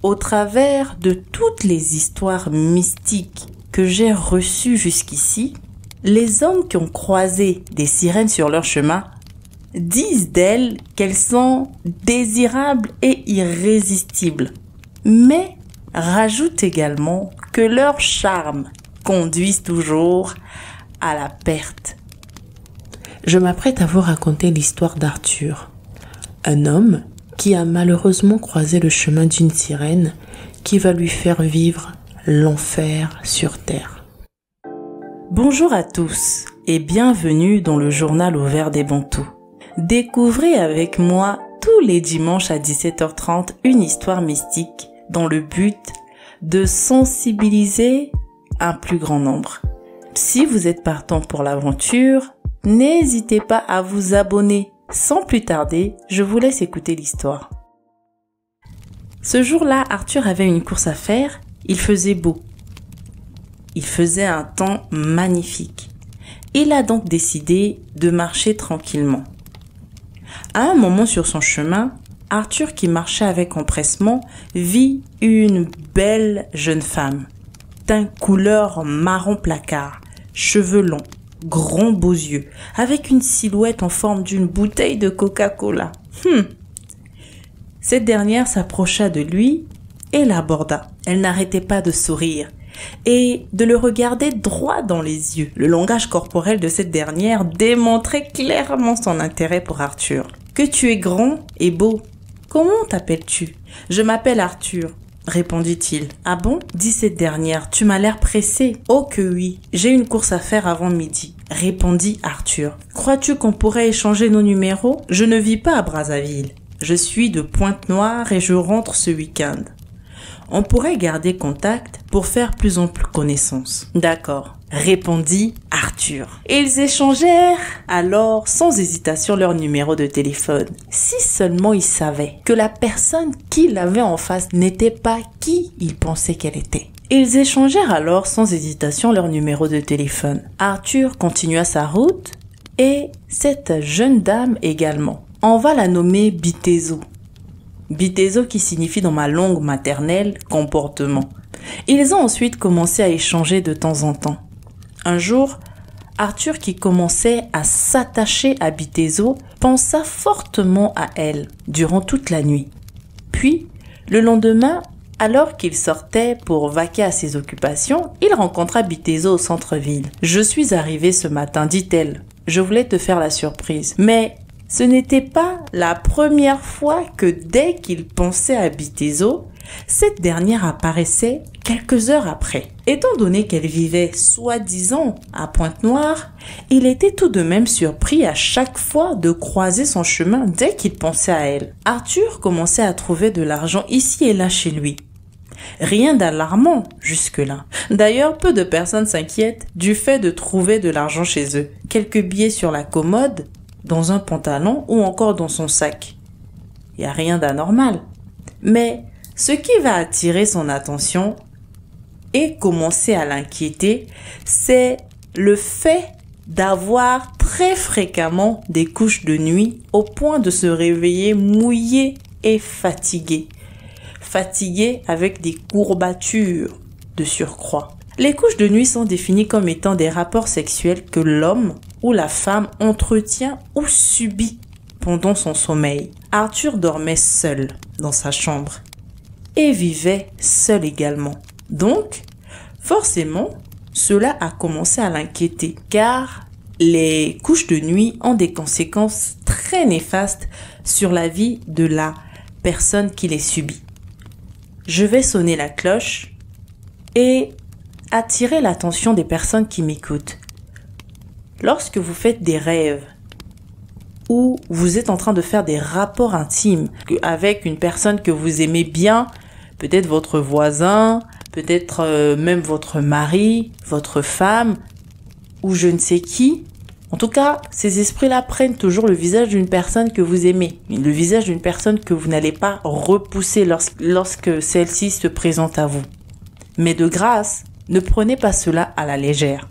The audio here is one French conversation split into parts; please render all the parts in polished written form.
Au travers de toutes les histoires mystiques que j'ai reçues jusqu'ici, les hommes qui ont croisé des sirènes sur leur chemin disent d'elles qu'elles sont désirables et irrésistibles, mais rajoutent également que leur charme conduit toujours à la perte. Je m'apprête à vous raconter l'histoire d'Arthur, un homme qui a malheureusement croisé le chemin d'une sirène qui va lui faire vivre l'enfer sur terre. Bonjour à tous et bienvenue dans le journal au vert des Bantous. Découvrez avec moi tous les dimanches à 17h30 une histoire mystique dans le but de sensibiliser un plus grand nombre. Si vous êtes partant pour l'aventure, n'hésitez pas à vous abonner. Sans plus tarder, je vous laisse écouter l'histoire. Ce jour-là, Arthur avait une course à faire. Il faisait beau. Il faisait un temps magnifique. Il a donc décidé de marcher tranquillement. À un moment sur son chemin, Arthur, qui marchait avec empressement, vit une belle jeune femme, teint couleur marron placard, cheveux longs, grands beaux yeux, avec une silhouette en forme d'une bouteille de Coca-Cola. Cette dernière s'approcha de lui et l'aborda. Elle n'arrêtait pas de sourire et de le regarder droit dans les yeux. Le langage corporel de cette dernière démontrait clairement son intérêt pour Arthur. « Que tu es grand et beau. Comment t'appelles-tu ?»« Je m'appelle Arthur. » répondit-il. « Ah bon ?» dit cette dernière. « Tu m'as l'air pressé. »« Oh que oui, j'ai une course à faire avant midi. » répondit Arthur. « Crois-tu qu'on pourrait échanger nos numéros ? Je ne vis pas à Brazzaville. Je suis de Pointe-Noire et je rentre ce week-end. On pourrait garder contact pour faire plus en plus connaissance. »« D'accord, » répondit Arthur. Ils échangèrent alors sans hésitation leur numéro de téléphone. Si seulement ils savaient que la personne qu'il avait en face n'était pas qui il pensait qu'elle était. Ils échangèrent alors sans hésitation leur numéro de téléphone. Arthur continua sa route et cette jeune dame également. On va la nommer Bitezo. Bitezo qui signifie dans ma langue maternelle comportement. Ils ont ensuite commencé à échanger de temps en temps. Un jour, Arthur, qui commençait à s'attacher à Bitezo, pensa fortement à elle durant toute la nuit. Puis, le lendemain, alors qu'il sortait pour vaquer à ses occupations, il rencontra Bitezo au centre-ville. « Je suis arrivée ce matin, dit-elle. Je voulais te faire la surprise. » Mais ce n'était pas la première fois que dès qu'il pensait à Bitezo, cette dernière apparaissait quelques heures après. Étant donné qu'elle vivait soi-disant à Pointe-Noire, il était tout de même surpris à chaque fois de croiser son chemin dès qu'il pensait à elle. Arthur commençait à trouver de l'argent ici et là chez lui. Rien d'alarmant jusque-là. D'ailleurs, peu de personnes s'inquiètent du fait de trouver de l'argent chez eux. Quelques billets sur la commode, dans un pantalon ou encore dans son sac. Il n'y a rien d'anormal. Mais ce qui va attirer son attention et commencer à l'inquiéter, c'est le fait d'avoir très fréquemment des couches de nuit au point de se réveiller mouillé et fatigué. Fatigué avec des courbatures de surcroît. Les couches de nuit sont définies comme étant des rapports sexuels que l'homme ou la femme entretient ou subit pendant son sommeil. Arthur dormait seul dans sa chambre et vivait seul également. Donc, forcément, cela a commencé à l'inquiéter car les couches de nuit ont des conséquences très néfastes sur la vie de la personne qui les subit. Je vais sonner la cloche et attirer l'attention des personnes qui m'écoutent. Lorsque vous faites des rêves ou vous êtes en train de faire des rapports intimes avec une personne que vous aimez bien, peut-être votre voisin, peut-être même votre mari, votre femme ou je ne sais qui. En tout cas, ces esprits-là prennent toujours le visage d'une personne que vous aimez, le visage d'une personne que vous n'allez pas repousser lorsque celle-ci se présente à vous. Mais de grâce, ne prenez pas cela à la légère.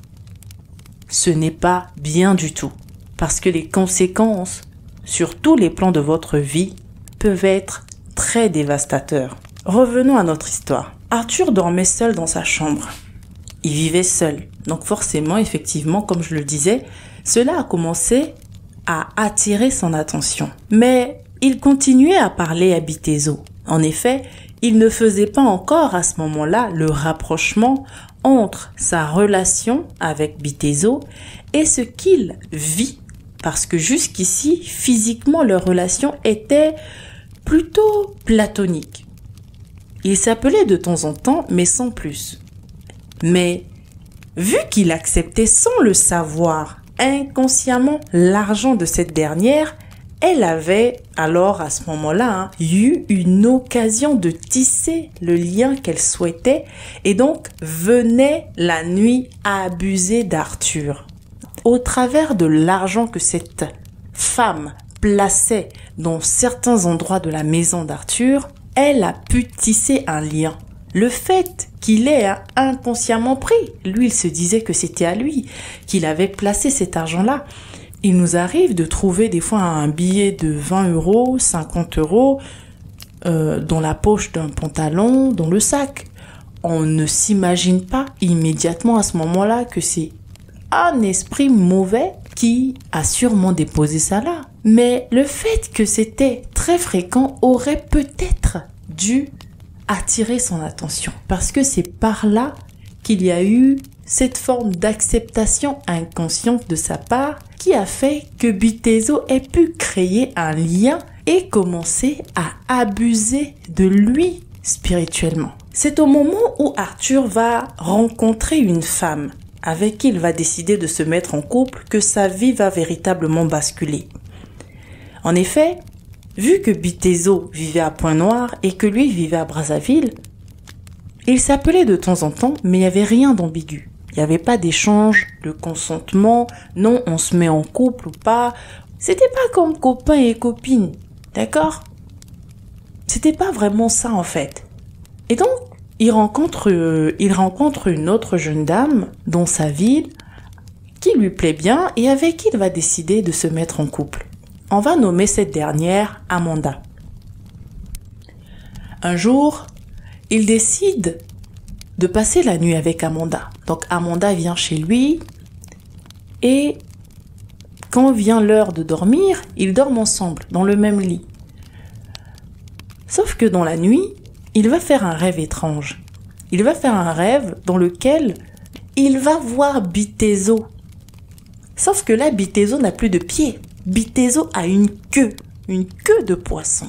Ce n'est pas bien du tout, parce que les conséquences sur tous les plans de votre vie peuvent être très dévastateurs. Revenons à notre histoire. Arthur dormait seul dans sa chambre. Il vivait seul. Donc forcément, effectivement, comme je le disais, cela a commencé à attirer son attention. Mais il continuait à parler à Bitezot. En effet, il ne faisait pas encore à ce moment-là le rapprochement entre sa relation avec Bitezot et ce qu'il vit. Parce que jusqu'ici, physiquement, leur relation était plutôt platonique. Ils s'appelaient de temps en temps, mais sans plus. Mais vu qu'il acceptait sans le savoir inconsciemment l'argent de cette dernière, elle avait alors à ce moment-là eu une occasion de tisser le lien qu'elle souhaitait et donc venait la nuit à abuser d'Arthur. Au travers de l'argent que cette femme plaçait dans certains endroits de la maison d'Arthur, elle a pu tisser un lien. Le fait qu'il ait inconsciemment pris, lui il se disait que c'était à lui, qu'il avait placé cet argent-là. Il nous arrive de trouver des fois un billet de 20 euros, 50 euros dans la poche d'un pantalon, dans le sac. On ne s'imagine pas immédiatement à ce moment-là que c'est un esprit mauvais qui a sûrement déposé ça là. Mais le fait que c'était très fréquent aurait peut-être dû attirer son attention. Parce que c'est par là qu'il y a eu cette forme d'acceptation inconsciente de sa part qui a fait que Bitezot ait pu créer un lien et commencer à abuser de lui spirituellement. C'est au moment où Arthur va rencontrer une femme avec qui il va décider de se mettre en couple que sa vie va véritablement basculer. En effet, vu que Bitezot vivait à Pointe-Noire et que lui vivait à Brazzaville, ils s'appelaient de temps en temps, mais il n'y avait rien d'ambigu. Il n'y avait pas d'échange, de consentement, non, on se met en couple ou pas. C'était pas comme copains et copines, d'accord? C'était pas vraiment ça en fait. Et donc, il rencontre une autre jeune dame dans sa ville qui lui plaît bien et avec qui il va décider de se mettre en couple. On va nommer cette dernière Amanda. Un jour, il décide de passer la nuit avec Amanda. Donc Amanda vient chez lui et quand vient l'heure de dormir, ils dorment ensemble dans le même lit. Sauf que dans la nuit, il va faire un rêve étrange. Il va faire un rêve dans lequel il va voir Bitezot. Sauf que là, Bitezot n'a plus de pieds. Bitezot a une queue de poisson.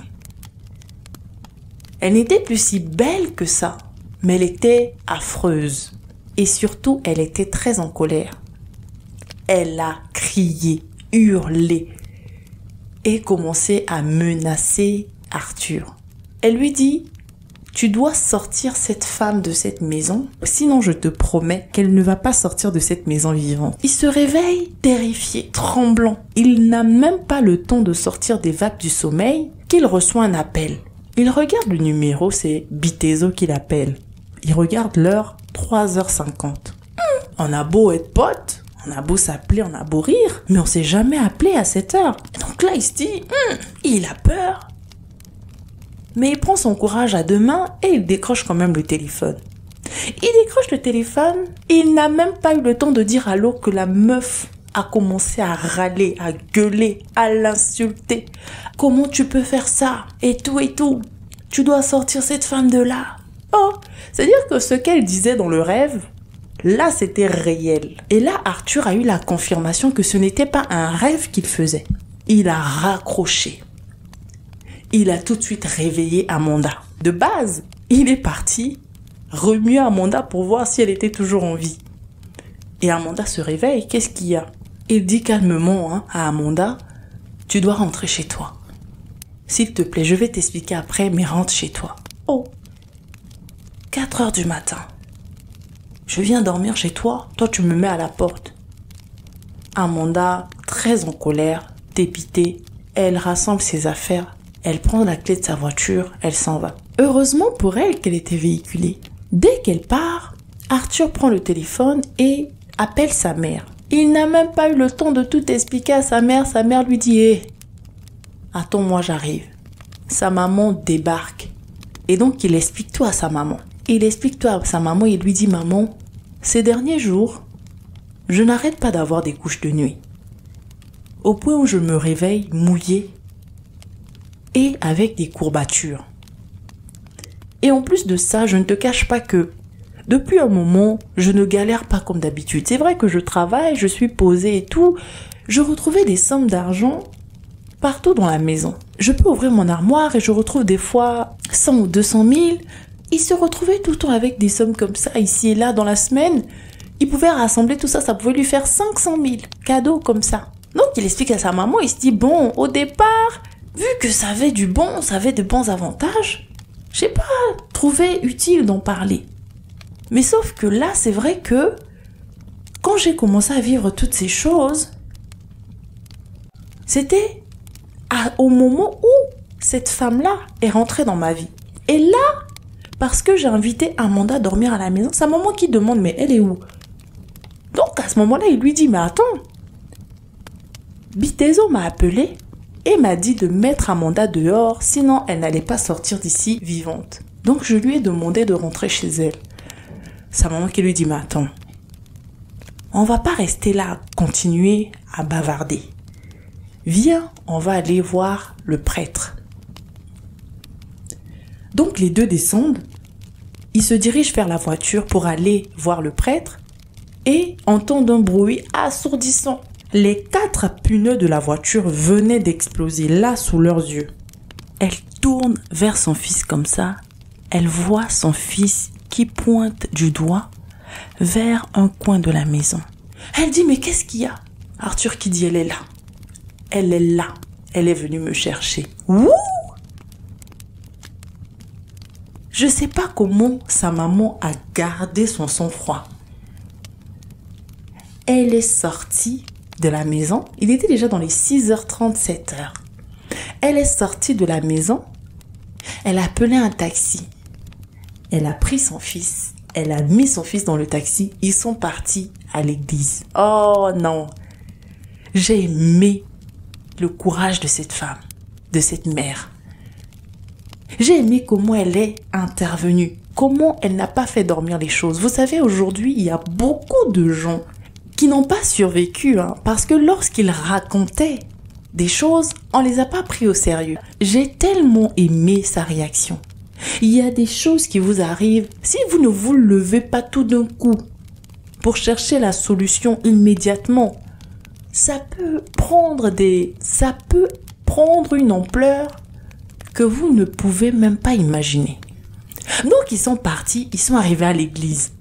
Elle n'était plus si belle que ça, mais elle était affreuse. Et surtout, elle était très en colère. Elle a crié, hurlé et commencé à menacer Arthur. Elle lui dit: tu dois sortir cette femme de cette maison, sinon je te promets qu'elle ne va pas sortir de cette maison vivante. Il se réveille terrifié, tremblant. Il n'a même pas le temps de sortir des vagues du sommeil qu'il reçoit un appel. Il regarde le numéro, c'est Bitezot qui l'appelle. Il regarde l'heure, 3h50. On a beau être potes, on a beau s'appeler, on a beau rire, mais on s'est jamais appelé à cette heure. Donc là, il se dit, il a peur. Mais il prend son courage à deux mains et il décroche quand même le téléphone. Il décroche le téléphone, il n'a même pas eu le temps de dire allô que la meuf a commencé à râler, à gueuler, à l'insulter. Comment tu peux faire ça? Et tout et tout. Tu dois sortir cette femme de là. Oh, c'est-à-dire que ce qu'elle disait dans le rêve, là c'était réel. Et là, Arthur a eu la confirmation que ce n'était pas un rêve qu'il faisait. Il a raccroché. Il a tout de suite réveillé Amanda. De base, il est parti remuer Amanda pour voir si elle était toujours en vie. Et Amanda se réveille. Qu'est-ce qu'il y a? Il dit calmement à Amanda, tu dois rentrer chez toi. S'il te plaît, je vais t'expliquer après, mais rentre chez toi. Oh, 4h du matin. Je viens dormir chez toi, toi tu me mets à la porte. Amanda, très en colère, dépitée, elle rassemble ses affaires. Elle prend la clé de sa voiture, elle s'en va. Heureusement pour elle qu'elle était véhiculée. Dès qu'elle part, Arthur prend le téléphone et appelle sa mère. Il n'a même pas eu le temps de tout expliquer à sa mère. Sa mère lui dit « Hé, attends-moi, j'arrive. » Sa maman débarque. Et donc, il explique tout à sa maman. Il explique tout à sa maman, il lui dit, maman, ces derniers jours, je n'arrête pas d'avoir des couches de nuit. Au point où je me réveille mouillée et avec des courbatures. Et en plus de ça, je ne te cache pas que depuis un moment, je ne galère pas comme d'habitude. C'est vrai que je travaille, je suis posée et tout. Je retrouvais des sommes d'argent partout dans la maison. Je peux ouvrir mon armoire et je retrouve des fois 100 ou 200 000. Il se retrouvait tout le temps avec des sommes comme ça, ici et là, dans la semaine. Il pouvait rassembler tout ça, ça pouvait lui faire 500 000 cadeaux comme ça. Donc, il explique à sa maman, il se dit, bon, au départ, vu que ça avait du bon, ça avait de bons avantages, j'ai pas trouvé utile d'en parler. Mais sauf que là, c'est vrai que quand j'ai commencé à vivre toutes ces choses, c'était au moment où cette femme-là est rentrée dans ma vie. Et là, parce que j'ai invité Amanda à dormir à la maison, sa maman qui demande, mais elle est où? Donc à ce moment-là, il lui dit, mais attends, Bitezo m'a appelé et m'a dit de mettre Amanda dehors, sinon elle n'allait pas sortir d'ici vivante. Donc je lui ai demandé de rentrer chez elle. Sa maman qui lui dit, mais attends, on va pas rester là, continuer à bavarder. Viens, on va aller voir le prêtre. Donc les deux descendent, ils se dirigent vers la voiture pour aller voir le prêtre et entendent un bruit assourdissant. Les 4 pneus de la voiture venaient d'exploser là sous leurs yeux. Elle tourne vers son fils comme ça. Elle voit son fils qui pointe du doigt vers un coin de la maison. Elle dit, mais qu'est-ce qu'il y a? Arthur qui dit, elle est là. Elle est là. Elle est venue me chercher. Ouh! Je ne sais pas comment sa maman a gardé son sang-froid. Elle est sortie de la maison. Il était déjà dans les 6h30, 7h. Elle est sortie de la maison. Elle a appelé un taxi. Elle a pris son fils. Elle a mis son fils dans le taxi. Ils sont partis à l'église. Oh non! J'ai aimé le courage de cette femme, de cette mère. J'ai aimé comment elle est intervenue, comment elle n'a pas fait dormir les choses. Vous savez, aujourd'hui, il y a beaucoup de gens qui n'ont pas survécu, parce que lorsqu'ils racontaient des choses, on ne les a pas pris au sérieux. J'ai tellement aimé sa réaction. Il y a des choses qui vous arrivent, si vous ne vous levez pas tout d'un coup pour chercher la solution immédiatement, ça peut prendre une ampleur que vous ne pouvez même pas imaginer. Donc ils sont partis, ils sont arrivés à l'église.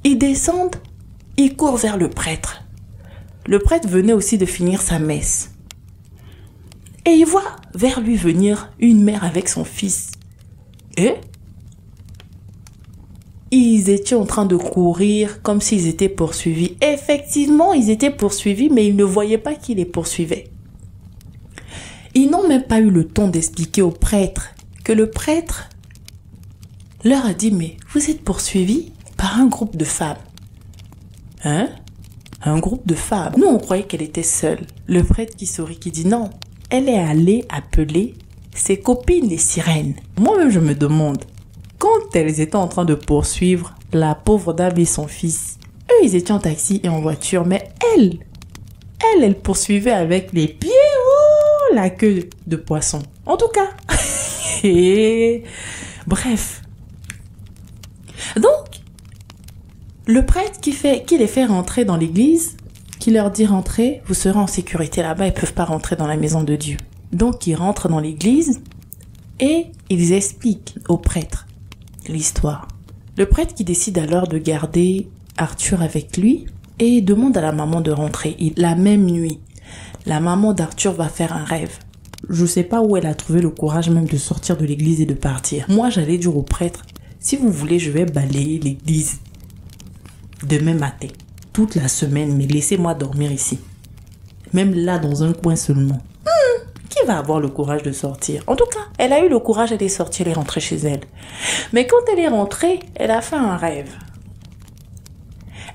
Ils descendent, ils courent vers le prêtre. Le prêtre venait aussi de finir sa messe. Et il voit vers lui venir une mère avec son fils. Et ils étaient en train de courir comme s'ils étaient poursuivis. Effectivement, ils étaient poursuivis, mais ils ne voyaient pas qui les poursuivait. Ils n'ont même pas eu le temps d'expliquer au prêtre que le prêtre leur a dit, mais vous êtes poursuivis par un groupe de femmes. Hein? Un groupe de femmes. Nous, on croyait qu'elle était seule. Le prêtre qui sourit, qui dit non. Elle est allée appeler ses copines, les sirènes. Moi-même, je me demande, quand elles étaient en train de poursuivre la pauvre dame et son fils, eux, ils étaient en taxi et en voiture, mais elle poursuivait avec les pieds, oh, la queue de poisson. En tout cas. Et bref. Donc, le prêtre qui les fait rentrer dans l'église, qui leur dit rentrez, vous serez en sécurité là-bas, ils ne peuvent pas rentrer dans la maison de Dieu. Donc, ils rentrent dans l'église et ils expliquent au prêtre l'histoire. Le prêtre qui décide alors de garder Arthur avec lui et demande à la maman de rentrer. La même nuit, la maman d'Arthur va faire un rêve. Je ne sais pas où elle a trouvé le courage même de sortir de l'église et de partir. Moi, j'allais dire au prêtre, si vous voulez, je vais balayer l'église demain matin, toute la semaine, mais laissez-moi dormir ici. Même là, dans un coin seulement. Qui va avoir le courage de sortir? En tout cas, elle a eu le courage, elle est sortie, elle est rentrée chez elle. Mais quand elle est rentrée, elle a fait un rêve.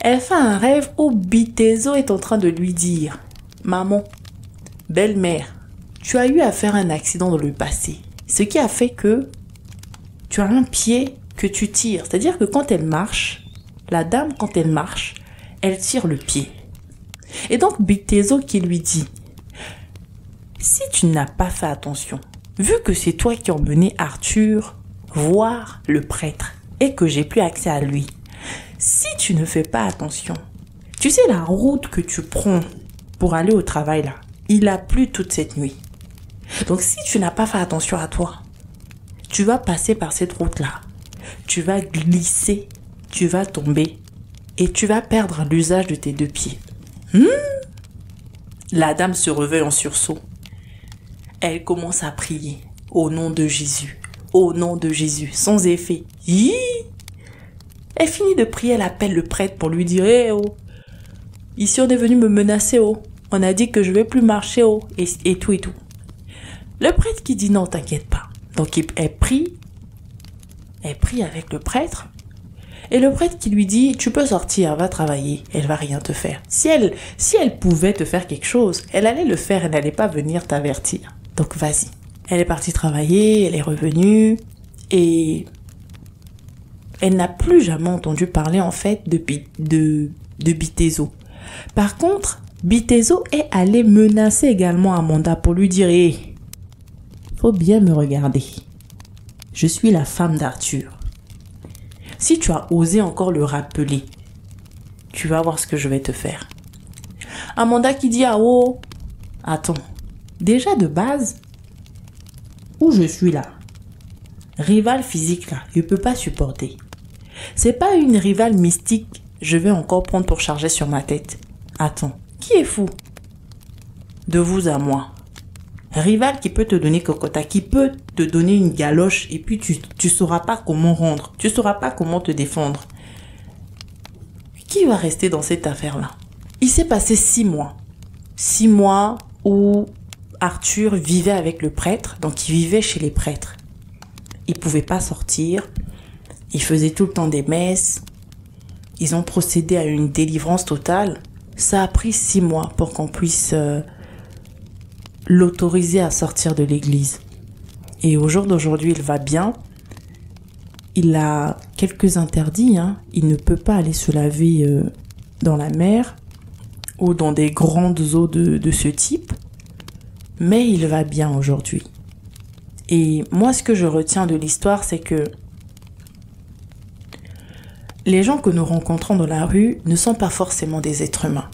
Elle fait un rêve où Bitezo est en train de lui dire « Maman, belle-mère, tu as eu à faire un accident dans le passé. Ce qui a fait que tu as un pied que tu tires. C'est-à-dire que quand elle marche, la dame, quand elle marche, elle tire le pied. Et donc, Bitezo qui lui dit, si tu n'as pas fait attention, vu que c'est toi qui as emmené Arthur voir le prêtre et que j'ai plus accès à lui, si tu ne fais pas attention, tu sais la route que tu prends pour aller au travail là, il a plu toute cette nuit. Donc si tu n'as pas fait attention à toi, tu vas passer par cette route là, tu vas glisser, tu vas tomber et tu vas perdre l'usage de tes deux pieds. La dame se réveille en sursaut. Elle commence à prier au nom de Jésus, au nom de Jésus, sans effet. Hi! Elle finit de prier, elle appelle le prêtre pour lui dire, hey, oh, ici on est venu me menacer, oh. On a dit que je vais plus marcher, oh, et tout et tout. Le prêtre qui dit non, t'inquiète pas. Donc elle prie avec le prêtre. Et le prêtre qui lui dit, tu peux sortir, va travailler, elle va rien te faire. Si elle pouvait te faire quelque chose, elle allait le faire, elle n'allait pas venir t'avertir. Donc vas-y. Elle est partie travailler, elle est revenue, et elle n'a plus jamais entendu parler en fait de Bitezo. Par contre, Bitezo est allé menacer également Amanda pour lui dire, hey, faut bien me regarder. Je suis la femme d'Arthur. Si tu as osé encore le rappeler, tu vas voir ce que je vais te faire. Amanda qui dit, ah oh, attends, déjà de base, où je suis là, rival physique là, je peux pas supporter. C'est pas une rivale mystique, je vais encore prendre pour charger sur ma tête. Attends, qui est fou? De vous à moi. Rival qui peut te donner cocota, qui peut te donner une galoche et puis tu sauras pas comment rendre, tu sauras pas comment te défendre. Qui va rester dans cette affaire-là? Il s'est passé 6 mois. 6 mois où Arthur vivait avec le prêtre, donc il vivait chez les prêtres. Il pouvait pas sortir, il faisait tout le temps des messes, ils ont procédé à une délivrance totale. Ça a pris 6 mois pour qu'on puisse l'autoriser à sortir de l'église. Et au jour d'aujourd'hui, il va bien. Il a quelques interdits, hein. Il ne peut pas aller se laver dans la mer ou dans des grandes eaux de ce type. Mais il va bien aujourd'hui. Et moi, ce que je retiens de l'histoire, c'est que les gens que nous rencontrons dans la rue ne sont pas forcément des êtres humains.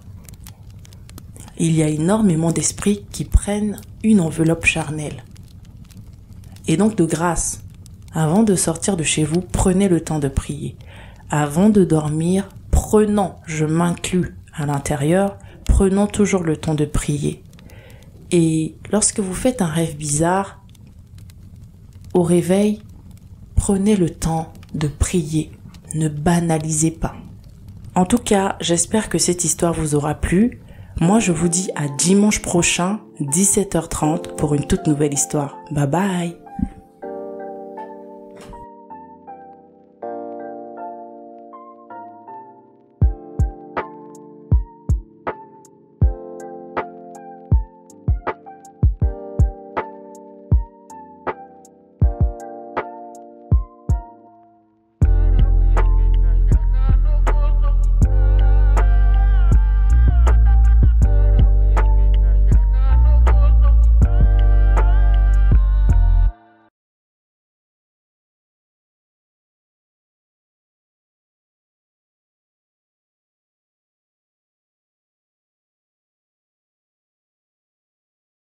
Il y a énormément d'esprits qui prennent une enveloppe charnelle. Et donc de grâce, avant de sortir de chez vous, prenez le temps de prier. Avant de dormir, je m'inclus à l'intérieur, prenons toujours le temps de prier. Et lorsque vous faites un rêve bizarre, au réveil, prenez le temps de prier. Ne banalisez pas. En tout cas, j'espère que cette histoire vous aura plu. Moi, je vous dis à dimanche prochain, 17h30, pour une toute nouvelle histoire. Bye bye!